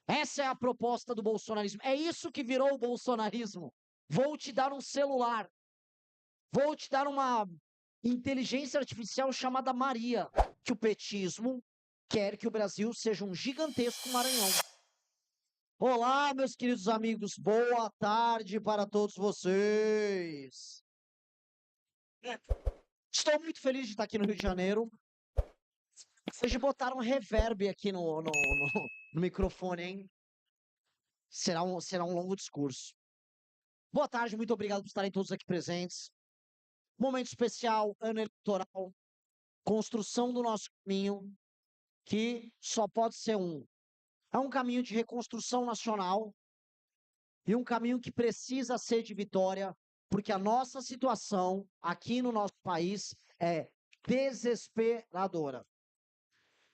Essa é a proposta do bolsonarismo. É isso que virou o bolsonarismo. Vou te dar um celular. Vou te dar uma inteligência artificial chamada Maria, que o petismo quer que o Brasil seja um gigantesco Maranhão. Olá, meus queridos amigos, boa tarde para todos vocês. Estou muito feliz de estar aqui no Rio de Janeiro. Hoje botaram reverb aqui no microfone, hein? Será um longo discurso. Boa tarde, muito obrigado por estarem todos aqui presentes. Momento especial, ano eleitoral, construção do nosso caminho, que só pode ser um. É um caminho de reconstrução nacional e um caminho que precisa ser de vitória, porque a nossa situação aqui no nosso país é desesperadora.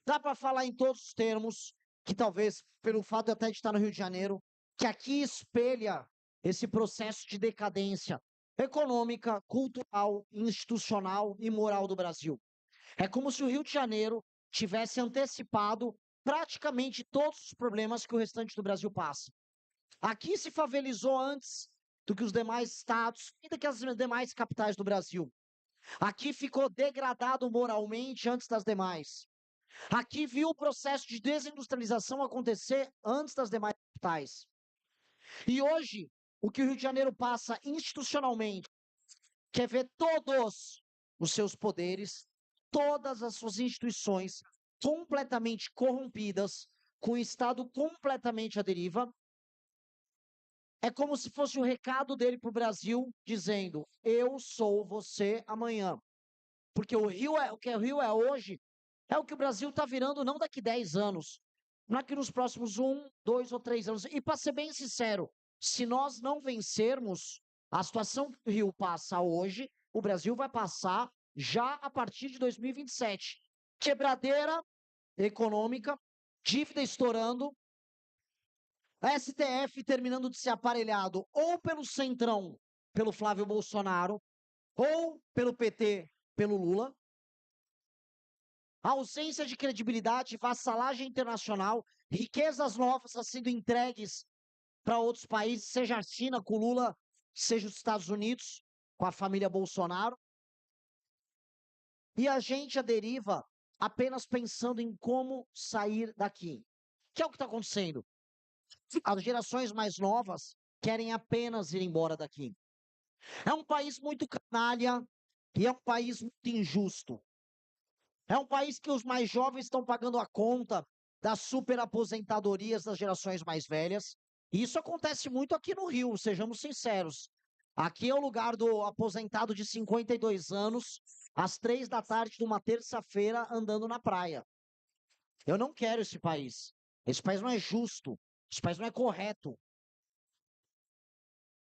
Dá para falar em todos os termos, que talvez, pelo fato até de estar no Rio de Janeiro, que aqui espelha esse processo de decadência econômica, cultural, institucional e moral do Brasil. É como se o Rio de Janeiro tivesse antecipado praticamente todos os problemas que o restante do Brasil passa. Aqui se favelizou antes do que os demais estados, ainda que as demais capitais do Brasil. Aqui ficou degradado moralmente antes das demais. Aqui viu o processo de desindustrialização acontecer antes das demais capitais. E hoje, o que o Rio de Janeiro passa institucionalmente, quer ver todos os seus poderes, todas as suas instituições completamente corrompidas, com o Estado completamente à deriva. É como se fosse o recado dele para o Brasil, dizendo: eu sou você amanhã. Porque o que o Rio é hoje é o que o Brasil está virando não daqui 10 anos, não daqui nos próximos 1, 2 ou 3 anos. E para ser bem sincero, se nós não vencermos a situação que o Rio passa hoje, o Brasil vai passar já a partir de 2027. Quebradeira econômica, dívida estourando, STF terminando de ser aparelhado ou pelo Centrão, pelo Flávio Bolsonaro, ou pelo PT, pelo Lula. A ausência de credibilidade, vassalagem internacional, riquezas novas sendo entregues para outros países, seja a China com Lula, seja os Estados Unidos com a família Bolsonaro. E a gente à deriva apenas pensando em como sair daqui. Que é o que está acontecendo. As gerações mais novas querem apenas ir embora daqui. É um país muito canalha e é um país muito injusto. É um país que os mais jovens estão pagando a conta das superaposentadorias das gerações mais velhas. E isso acontece muito aqui no Rio, sejamos sinceros. Aqui é o lugar do aposentado de 52 anos, às 3 da tarde de uma terça-feira, andando na praia. Eu não quero esse país. Esse país não é justo. Esse país não é correto.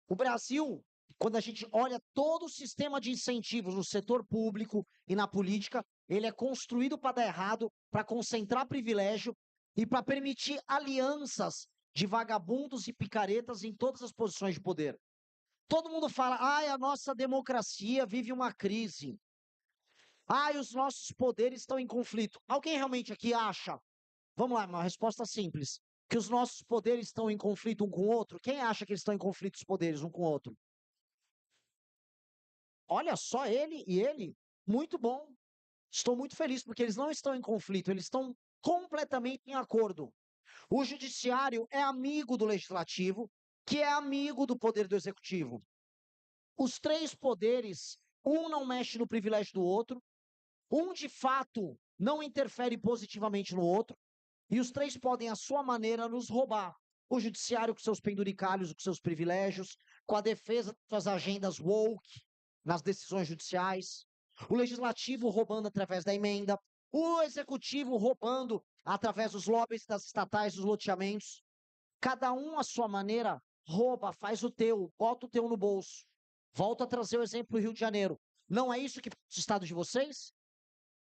O Brasil, quando a gente olha todo o sistema de incentivos no setor público e na política, ele é construído para dar errado, para concentrar privilégio e para permitir alianças de vagabundos e picaretas em todas as posições de poder. Todo mundo fala, ai, a nossa democracia vive uma crise. Ai, os nossos poderes estão em conflito. Alguém realmente aqui acha, vamos lá, uma resposta simples, que os nossos poderes estão em conflito um com o outro? Quem acha que eles estão em conflito os poderes um com o outro? Olha só ele e ele, muito bom. Estou muito feliz porque eles não estão em conflito, eles estão completamente em acordo. O judiciário é amigo do legislativo, que é amigo do poder do executivo. Os três poderes, um não mexe no privilégio do outro, um de fato não interfere positivamente no outro, e os três podem, à sua maneira, nos roubar. O judiciário com seus penduricalhos, com seus privilégios, com a defesa das suas agendas woke nas decisões judiciais, o legislativo roubando através da emenda, o executivo roubando através dos lobbies das estatais, dos loteamentos. Cada um, à sua maneira, rouba, faz o teu, bota o teu no bolso. Volto a trazer o exemplo do Rio de Janeiro. Não é isso que faz o estado de vocês?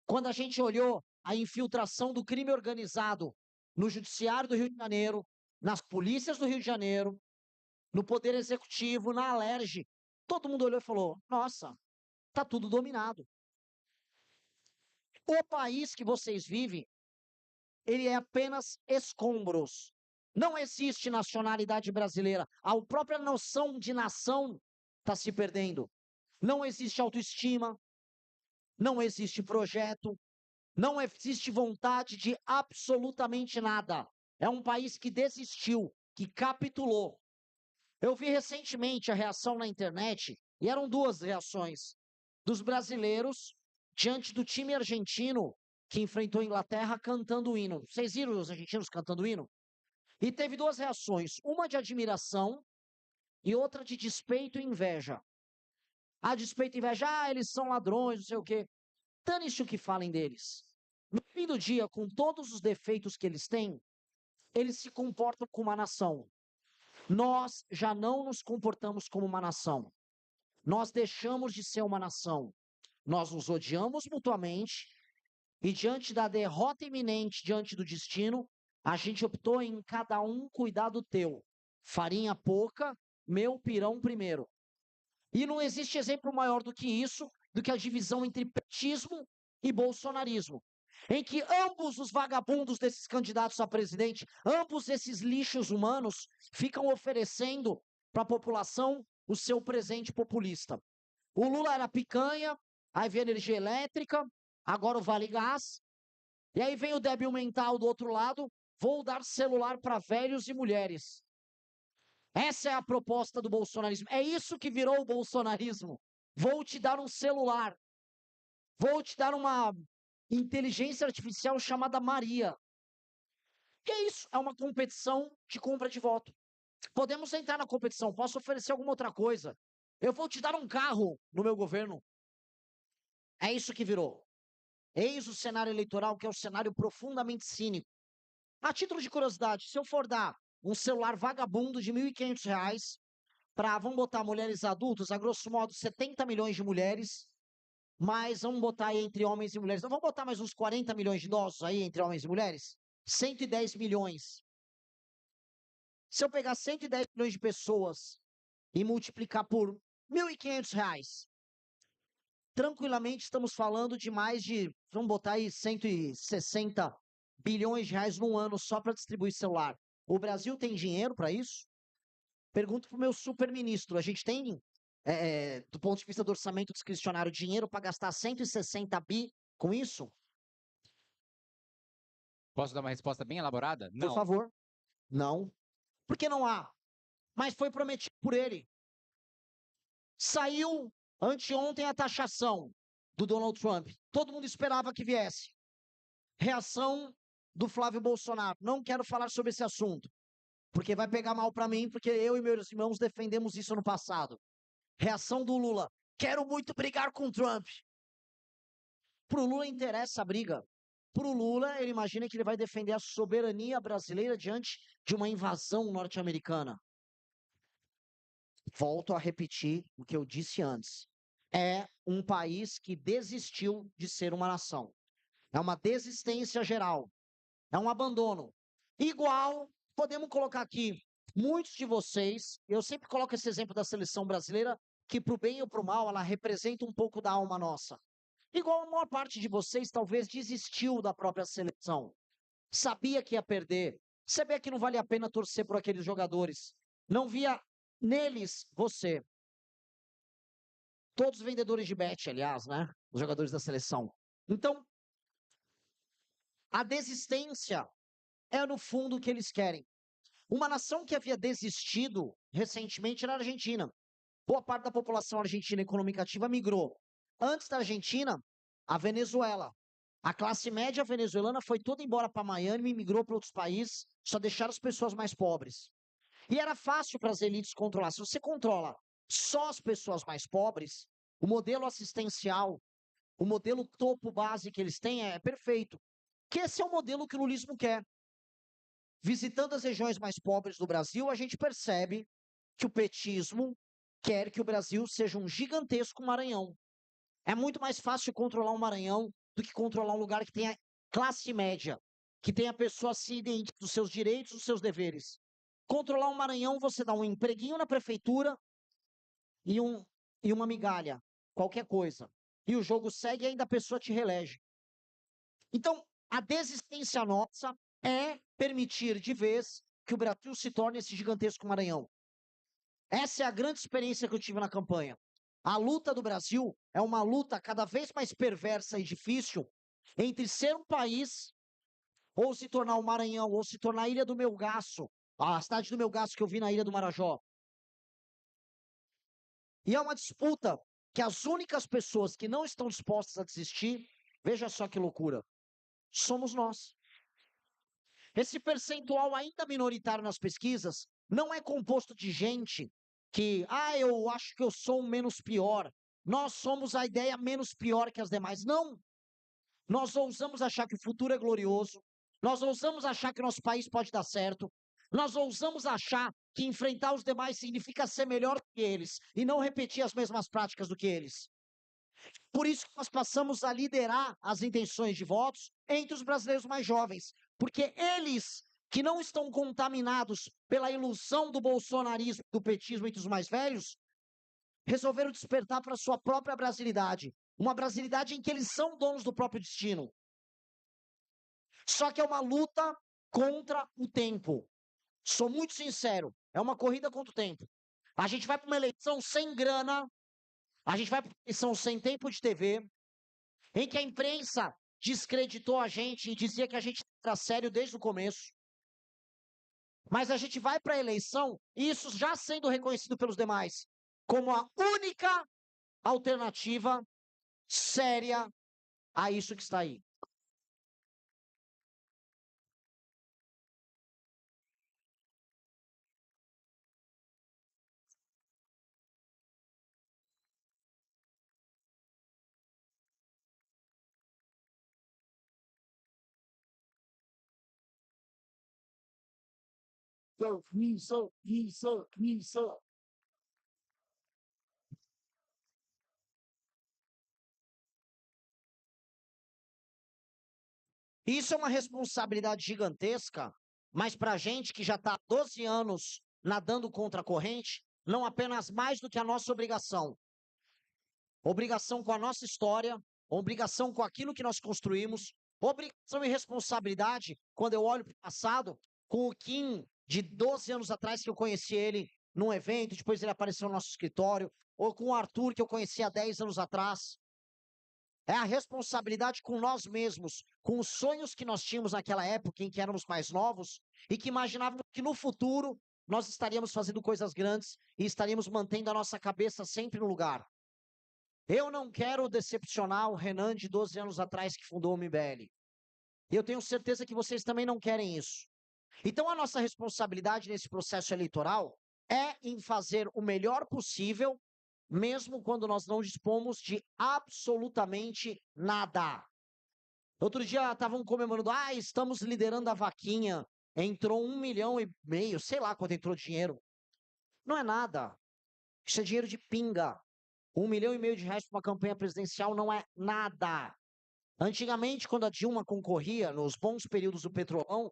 Quando a gente olhou a infiltração do crime organizado no Judiciário do Rio de Janeiro, nas polícias do Rio de Janeiro, no Poder Executivo, na Alerj, todo mundo olhou e falou: nossa, está tudo dominado. O país que vocês vivem, ele é apenas escombros Não existe nacionalidade brasileira. A própria noção de nação está se perdendo. Não existe autoestima, não existe projeto, não existe vontade de absolutamente nada. É um país que desistiu, que capitulou. Eu vi recentemente a reação na internet, e eram duas reações, dos brasileiros diante do time argentino que enfrentou a Inglaterra cantando o hino. Vocês viram os argentinos cantando o hino? E teve duas reações, uma de admiração e outra de despeito e inveja. A despeito e inveja, eles são ladrões, não sei o quê. Dane-se o que falem deles. No fim do dia, com todos os defeitos que eles têm, eles se comportam como uma nação. Nós já não nos comportamos como uma nação. Nós deixamos de ser uma nação. Nós nos odiamos mutuamente e, diante da derrota iminente, diante do destino, a gente optou em cada um cuidar do teu. Farinha pouca, meu pirão primeiro. E não existe exemplo maior do que isso, do que a divisão entre petismo e bolsonarismo, em que ambos os vagabundos desses candidatos a presidente, ambos esses lixos humanos, ficam oferecendo para a população o seu presente populista. O Lula era picanha, aí vem a energia elétrica, agora o Vale Gás, e aí vem o débil mental do outro lado, vou dar celular para velhos e mulheres. Essa é a proposta do bolsonarismo. É isso que virou o bolsonarismo. Vou te dar um celular. Vou te dar uma inteligência artificial chamada Maria. Que é isso? É uma competição de compra de voto. Podemos entrar na competição, posso oferecer alguma outra coisa. Eu vou te dar um carro no meu governo. É isso que virou. Eis o cenário eleitoral, que é um cenário profundamente cínico. A título de curiosidade, se eu for dar um celular vagabundo de R$ 1.500 para, vamos botar mulheres adultas, a grosso modo 70 milhões de mulheres, mas vamos botar aí entre homens e mulheres, não, vamos botar mais uns 40 milhões de idosos aí entre homens e mulheres, 110 milhões. Se eu pegar 110 milhões de pessoas e multiplicar por R$ 1.500, tranquilamente estamos falando de mais de, vamos botar aí 160 bilhões de reais num ano só para distribuir celular. O Brasil tem dinheiro para isso? Pergunto para o meu super-ministro, a gente tem, do ponto de vista do orçamento discricionário, dinheiro para gastar 160 bi com isso? Posso dar uma resposta bem elaborada? Por Não. favor. Não. Por que não há? Mas foi prometido por ele. Saiu anteontem a taxação do Donald Trump. Todo mundo esperava que viesse. Reação do Flávio Bolsonaro. Não quero falar sobre esse assunto, porque vai pegar mal para mim, porque eu e meus irmãos defendemos isso no passado. Reação do Lula. Quero muito brigar com o Trump. Para o Lula interessa a briga. Para o Lula, ele imagina que ele vai defender a soberania brasileira diante de uma invasão norte-americana. Volto a repetir o que eu disse antes. É um país que desistiu de ser uma nação. É uma desistência geral. É um abandono. Igual, podemos colocar aqui, muitos de vocês, eu sempre coloco esse exemplo da seleção brasileira, que para o bem ou para o mal, ela representa um pouco da alma nossa. Igual a maior parte de vocês talvez desistiu da própria seleção. Sabia que ia perder. Sabia que não valia a pena torcer por aqueles jogadores. Não via neles você. Todos vendedores de bet, aliás, né? Os jogadores da seleção. Então, a desistência é no fundo o que eles querem. Uma nação que havia desistido recentemente era a Argentina. Boa parte da população argentina econômica ativa migrou. Antes da Argentina, a Venezuela. A classe média venezuelana foi toda embora para Miami e migrou para outros países, só deixaram as pessoas mais pobres. E era fácil para as elites controlar. Se você controla só as pessoas mais pobres, o modelo assistencial, o modelo topo base que eles têm é perfeito. Que esse é o modelo que o lulismo quer. Visitando as regiões mais pobres do Brasil, a gente percebe que o petismo quer que o Brasil seja um gigantesco Maranhão. É muito mais fácil controlar um Maranhão do que controlar um lugar que tenha classe média, que tenha a pessoa ciente dos seus direitos, dos seus deveres. Controlar um Maranhão, você dá um empreguinho na prefeitura e, e uma migalha, qualquer coisa. E o jogo segue e ainda a pessoa te reelege. Então, a desistência nossa é permitir de vez que o Brasil se torne esse gigantesco Maranhão. Essa é a grande experiência que eu tive na campanha. A luta do Brasil é uma luta cada vez mais perversa e difícil entre ser um país ou se tornar o Maranhão, ou se tornar a Ilha do Melgaço, a cidade do Melgaço que eu vi na Ilha do Marajó. E é uma disputa que as únicas pessoas que não estão dispostas a desistir, veja só que loucura, somos nós. Esse percentual ainda minoritário nas pesquisas não é composto de gente que, eu acho que eu sou o menos pior. Nós somos a ideia menos pior que as demais. Não! Nós ousamos achar que o futuro é glorioso. Nós ousamos achar que nosso país pode dar certo. Nós ousamos achar que enfrentar os demais significa ser melhor que eles e não repetir as mesmas práticas do que eles. Por isso que nós passamos a liderar as intenções de votos entre os brasileiros mais jovens, porque eles que não estão contaminados pela ilusão do bolsonarismo, do petismo entre os mais velhos, resolveram despertar para a sua própria brasilidade, uma brasilidade em que eles são donos do próprio destino. Só que é uma luta contra o tempo. Sou muito sincero, é uma corrida contra o tempo. A gente vai para uma eleição sem grana, a gente vai para uma eleição sem tempo de TV, em que a imprensa descreditou a gente e dizia que a gente era sério desde o começo. Mas a gente vai para a eleição, e isso já sendo reconhecido pelos demais, como a única alternativa séria a isso que está aí. Isso. Isso é uma responsabilidade gigantesca, mas para a gente que já está há 12 anos nadando contra a corrente, não apenas mais do que a nossa obrigação. Obrigação com a nossa história, obrigação com aquilo que nós construímos, obrigação e responsabilidade, quando eu olho para o passado, com o Kim, de 12 anos atrás, que eu conheci ele num evento, depois ele apareceu no nosso escritório, ou com o Arthur, que eu conheci há 10 anos atrás. É a responsabilidade com nós mesmos, com os sonhos que nós tínhamos naquela época em que éramos mais novos e que imaginávamos que no futuro nós estaríamos fazendo coisas grandes e estaríamos mantendo a nossa cabeça sempre no lugar. Eu não quero decepcionar o Renan de 12 anos atrás que fundou o MBL. E eu tenho certeza que vocês também não querem isso. Então a nossa responsabilidade nesse processo eleitoral é em fazer o melhor possível, mesmo quando nós não dispomos de absolutamente nada. Outro dia estavam comemorando, estamos liderando a vaquinha, entrou 1,5 milhão, sei lá quanto entrou dinheiro. Não é nada. Isso é dinheiro de pinga. 1,5 milhão de reais para uma campanha presidencial não é nada. Antigamente, quando a Dilma concorria, nos bons períodos do Petrolão,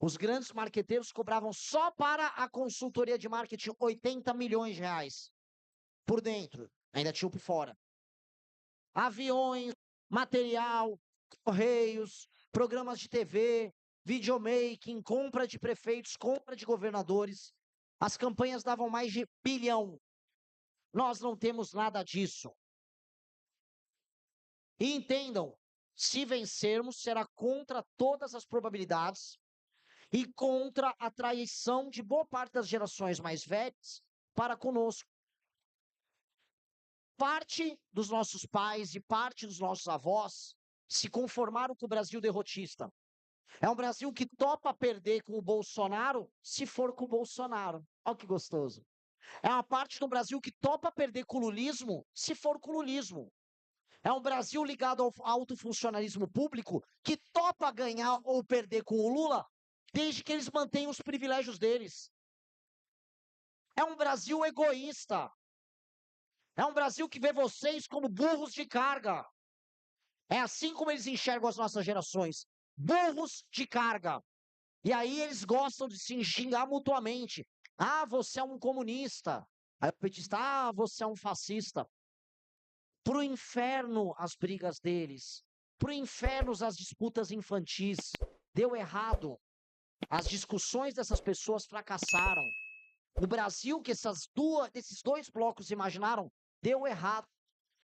os grandes marqueteiros cobravam só para a consultoria de marketing 80 milhões de reais. Por dentro, ainda tinha por fora. Aviões, material, correios, programas de TV, videomaking, compra de prefeitos, compra de governadores. As campanhas davam mais de bilhão. Nós não temos nada disso. E entendam, se vencermos, será contra todas as probabilidades e contra a traição de boa parte das gerações mais velhas para conosco. Parte dos nossos pais e parte dos nossos avós se conformaram com o Brasil derrotista. É um Brasil que topa perder com o Bolsonaro se for com o Bolsonaro. Olha que gostoso. É uma parte do Brasil que topa perder com o lulismo se for com o lulismo. É um Brasil ligado ao alto funcionalismo público que topa ganhar ou perder com o Lula, desde que eles mantenham os privilégios deles. É um Brasil egoísta. É um Brasil que vê vocês como burros de carga. É assim como eles enxergam as nossas gerações. Burros de carga. E aí eles gostam de se xingar mutuamente. Você é um comunista. Aí o petista, você é um fascista. Pro inferno as brigas deles. Pro inferno as disputas infantis. Deu errado. As discussões dessas pessoas fracassaram. O Brasil que desses dois blocos imaginaram deu errado.